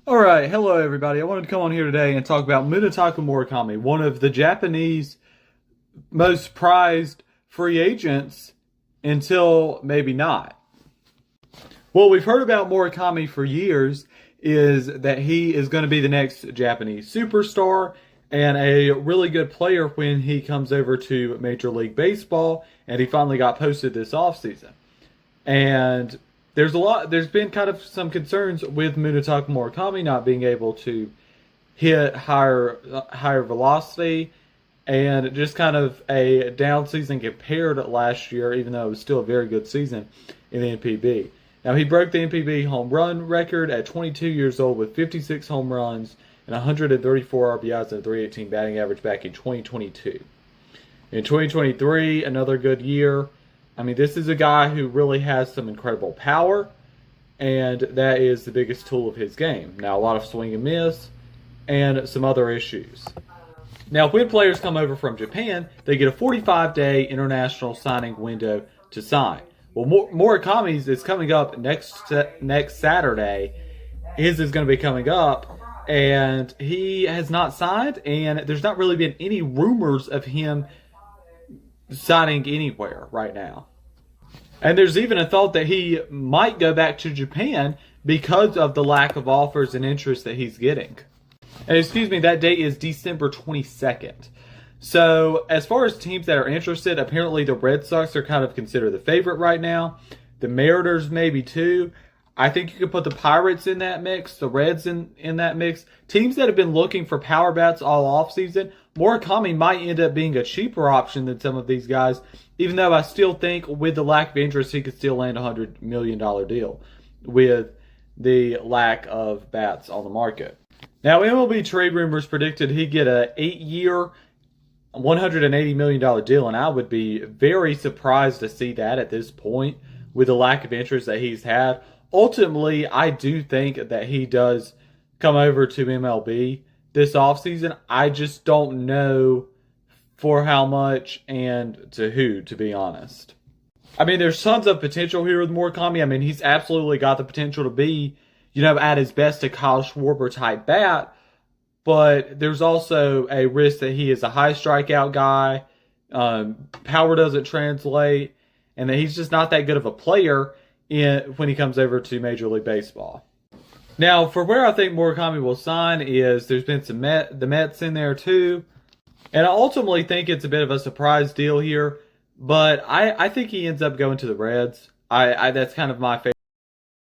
Alright, hello everybody. I wanted to come on here today and talk about Munetaka Murakami, one of the Japanese most prized free agents until maybe not. What we've heard about Murakami for years is that he is going to be the next Japanese superstar and a really good player when he comes over to Major League Baseball, and he finally got posted this offseason. And there's been kind of some concerns with Munetaka Murakami not being able to hit higher velocity, and just kind of a down season compared to last year, even though it was still a very good season in the NPB. Now, he broke the NPB home run record at 22 years old with 56 home runs and 134 RBIs and a 318 batting average back in 2022. In 2023, another good year. I mean, this is a guy who really has some incredible power, and that is the biggest tool of his game. Now, a lot of swing and miss, and some other issues. Now, when players come over from Japan, they get a 45-day international signing window to sign. Well, Murakami's is coming up next Saturday. His is going to be coming up, and he has not signed, and there's not really been any rumors of him signing anywhere right now. And there's even a thought that he might go back to Japan because of the lack of offers and interest that he's getting. And excuse me, that date is December 22nd. So as far as teams that are interested, apparently the Red Sox are kind of considered the favorite right now. The Mariners maybe too. I think you could put the Pirates in that mix, the Reds in that mix. Teams that have been looking for power bats all offseason, Murakami might end up being a cheaper option than some of these guys, even though I still think with the lack of interest, he could still land a $100 million deal with the lack of bats on the market. Now, MLB Trade Rumors predicted he'd get an 8-year, $180 million deal, and I would be very surprised to see that at this point with the lack of interest that he's had. Ultimately, I do think that he does come over to MLB this offseason. I just don't know for how much and to who, to be honest. I mean, there's tons of potential here with Murakami. I mean, he's absolutely got the potential to be, at his best, a Kyle Schwarber type bat. But there's also a risk that he is a high strikeout guy, power doesn't translate, and that he's just not that good of a player when he comes over to Major League Baseball. Now, for where I think Murakami will sign is there's been the Mets in there too. And I ultimately think it's a bit of a surprise deal here, but I think he ends up going to the Reds. That's kind of my favorite.